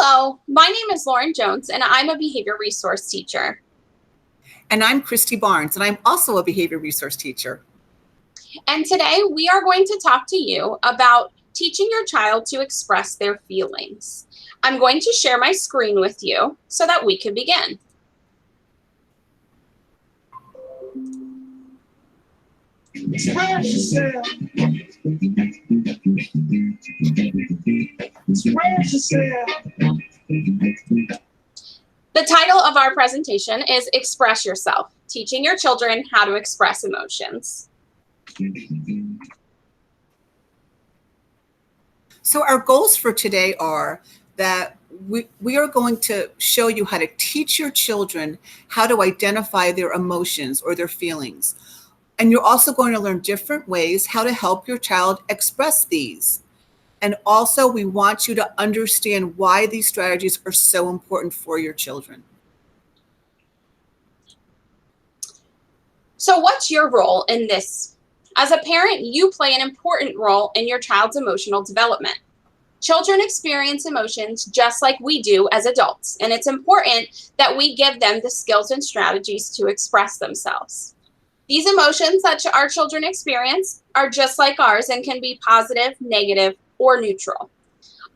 Hello, my name is Lauren Jones, and I'm a behavior resource teacher. And I'm Christy Barnes, and I'm also a behavior resource teacher. And today we are going to talk to you about teaching your child to express their feelings. I'm going to share my screen with you so that we can begin. Express yourself. Express yourself. The title of our presentation is Express Yourself, Teaching Your Children How to Express Emotions. So our goals for today are that we are going to show you how to teach your children how to identify their emotions or their feelings. And you're also going to learn different ways how to help your child express these. And also, we want you to understand why these strategies are so important for your children. So what's your role in this? As a parent, you play an important role in your child's emotional development. Children experience emotions just like we do as adults, and it's important that we give them the skills and strategies to express themselves. These emotions that our children experience are just like ours and can be positive, negative, or neutral.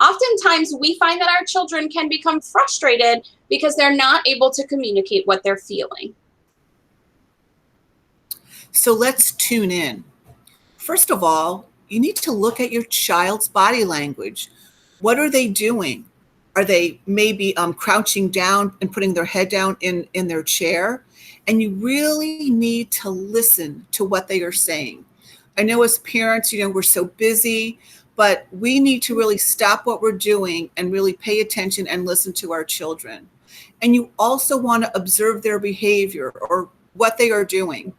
Oftentimes, we find that our children can become frustrated because they're not able to communicate what they're feeling. So let's tune in. First of all, you need to look at your child's body language. What are they doing? Are they maybe crouching down and putting their head down in their chair? And you really need to listen to what they are saying. I know as parents, we're so busy, but we need to really stop what we're doing and really pay attention and listen to our children. And you also want to observe their behavior or what they are doing.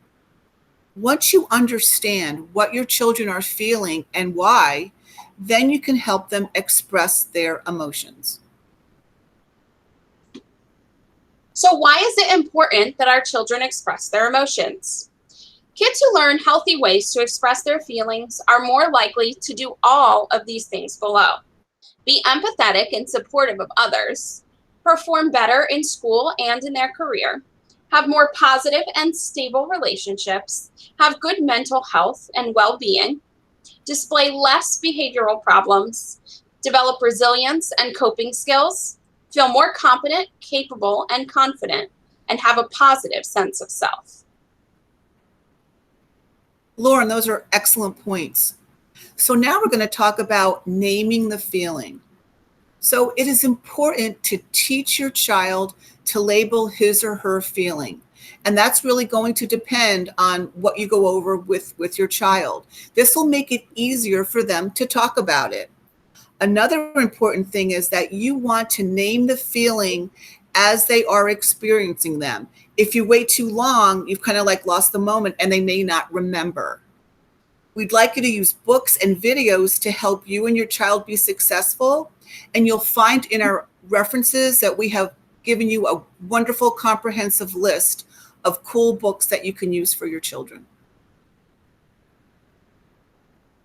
Once you understand what your children are feeling and why, then you can help them express their emotions. So why is it important that our children express their emotions? Kids who learn healthy ways to express their feelings are more likely to do all of these things below. Be empathetic and supportive of others, perform better in school and in their career, have more positive and stable relationships, have good mental health and well-being, display less behavioral problems, develop resilience and coping skills, feel more competent, capable, and confident, and have a positive sense of self. Lauren, those are excellent points. So now we're going to talk about naming the feeling. So it is important to teach your child to label his or her feeling. And that's really going to depend on what you go over with your child. This will make it easier for them to talk about it. Another important thing is that you want to name the feeling as they are experiencing them. If you wait too long, you've kind of like lost the moment and they may not remember. We'd like you to use books and videos to help you and your child be successful. And you'll find in our references that we have given you a wonderful comprehensive list of cool books that you can use for your children.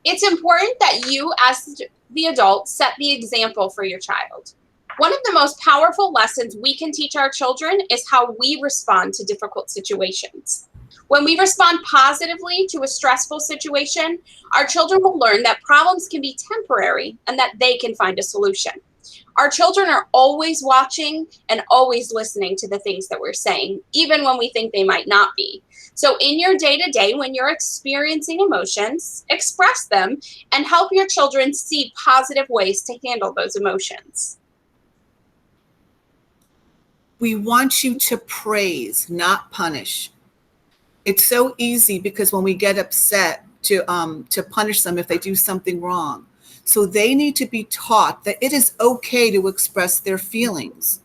It's important that you, as the adult, set the example for your child. One of the most powerful lessons we can teach our children is how we respond to difficult situations. When we respond positively to a stressful situation, our children will learn that problems can be temporary and that they can find a solution. Our children are always watching and always listening to the things that we're saying, even when we think they might not be. So in your day-to-day, when you're experiencing emotions, express them and help your children see positive ways to handle those emotions. We want you to praise, not punish. It's so easy because when we get upset to punish them if they do something wrong. So they need to be taught that it is okay to express their feelings.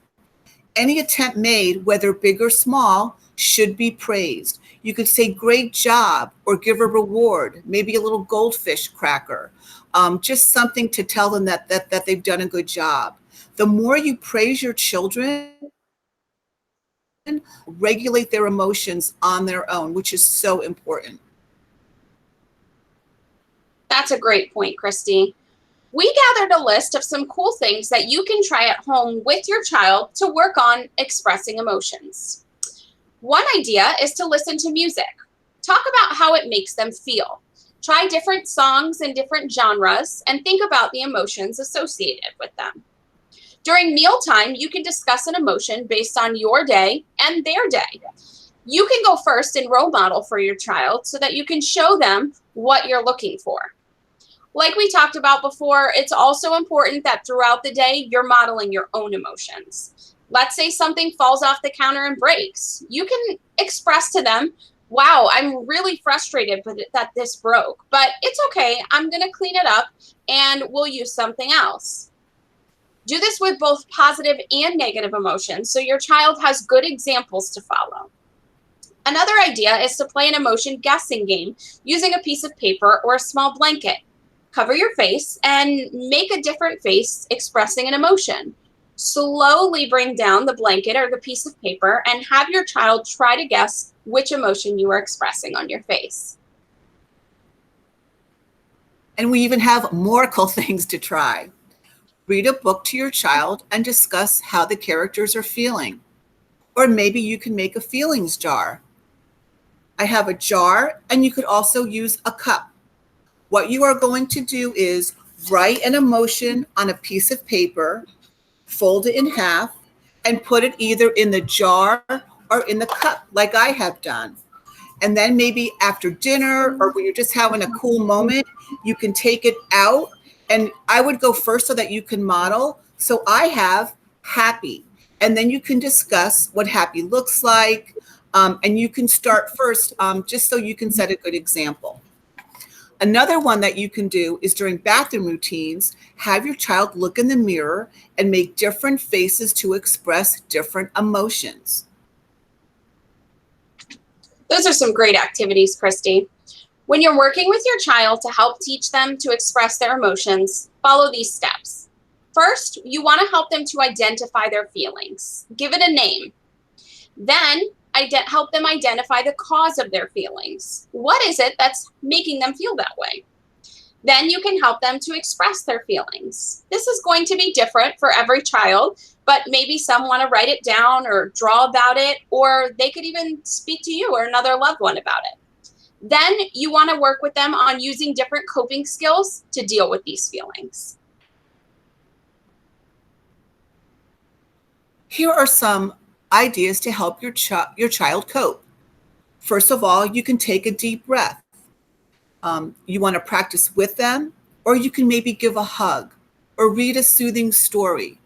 Any attempt made, whether big or small, should be praised. You could say, great job, or give a reward, maybe a little goldfish cracker, just something to tell them that they've done a good job. The more you praise your children, regulate their emotions on their own, which is so important. That's a great point, Christy. We gathered a list of some cool things that you can try at home with your child to work on expressing emotions. One idea is to listen to music. Talk about how it makes them feel. Try different songs and different genres and think about the emotions associated with them. During mealtime, you can discuss an emotion based on your day and their day. You can go first and role model for your child so that you can show them what you're looking for. Like we talked about before, it's also important that throughout the day, you're modeling your own emotions. Let's say something falls off the counter and breaks. You can express to them, wow, I'm really frustrated that this broke, but it's okay. I'm going to clean it up and we'll use something else. Do this with both positive and negative emotions so your child has good examples to follow. Another idea is to play an emotion guessing game using a piece of paper or a small blanket. Cover your face and make a different face expressing an emotion. Slowly bring down the blanket or the piece of paper and have your child try to guess which emotion you are expressing on your face. And we even have more cool things to try. Read a book to your child and discuss how the characters are feeling. Or maybe you can make a feelings jar. I have a jar, and you could also use a cup. What you are going to do is write an emotion on a piece of paper, fold it in half, and put it either in the jar or in the cup, like I have done. And then maybe after dinner or when you're just having a cool moment, you can take it out. And I would go first so that you can model. So I have happy. And then you can discuss what happy looks like. And you can start first just so you can set a good example. Another one that you can do is during bathroom routines, have your child look in the mirror and make different faces to express different emotions. Those are some great activities, Christy. When you're working with your child to help teach them to express their emotions, follow these steps. First, you want to help them to identify their feelings. Give it a name. Then, help them identify the cause of their feelings. What is it that's making them feel that way? Then you can help them to express their feelings. This is going to be different for every child, but maybe some want to write it down or draw about it, or they could even speak to you or another loved one about it. Then you want to work with them on using different coping skills to deal with these feelings. Here are some ideas to help your child cope. First of all, you can take a deep breath. You want to practice with them, or you can maybe give a hug or read a soothing story.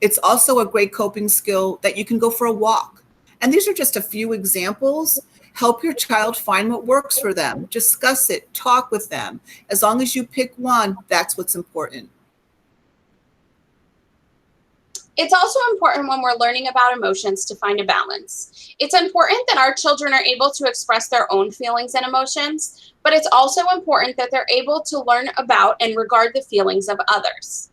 It's also a great coping skill that you can go for a walk. And these are just a few examples. Help your child find what works for them. Discuss it, talk with them. As long as you pick one, that's what's important. It's also important when we're learning about emotions to find a balance. It's important that our children are able to express their own feelings and emotions, but it's also important that they're able to learn about and regard the feelings of others.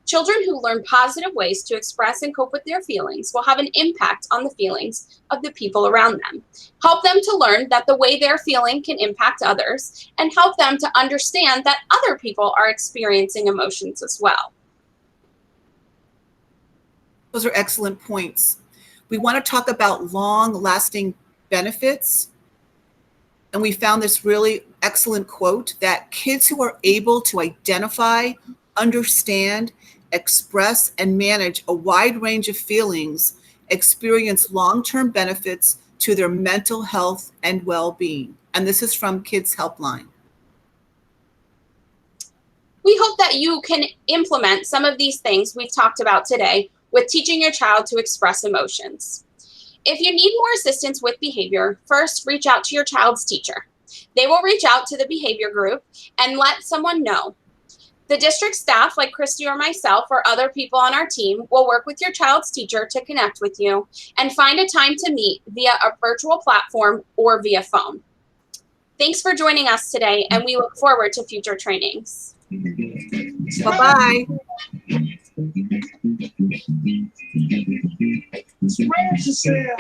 Children who learn positive ways to express and cope with their feelings will have an impact on the feelings of the people around them. Help them to learn that the way they're feeling can impact others, and help them to understand that other people are experiencing emotions as well. Those are excellent points. We want to talk about long-lasting benefits. And we found this really excellent quote that kids who are able to identify, understand, express, and manage a wide range of feelings experience long-term benefits to their mental health and well-being. And this is from Kids Helpline. We hope that you can implement some of these things we've talked about today with teaching your child to express emotions. If you need more assistance with behavior, first reach out to your child's teacher. They will reach out to the behavior group and let someone know. The district staff, like Christy or myself or other people on our team, will work with your child's teacher to connect with you and find a time to meet via a virtual platform or via phone. Thanks for joining us today, and we look forward to future trainings. Bye-bye. Express yourself.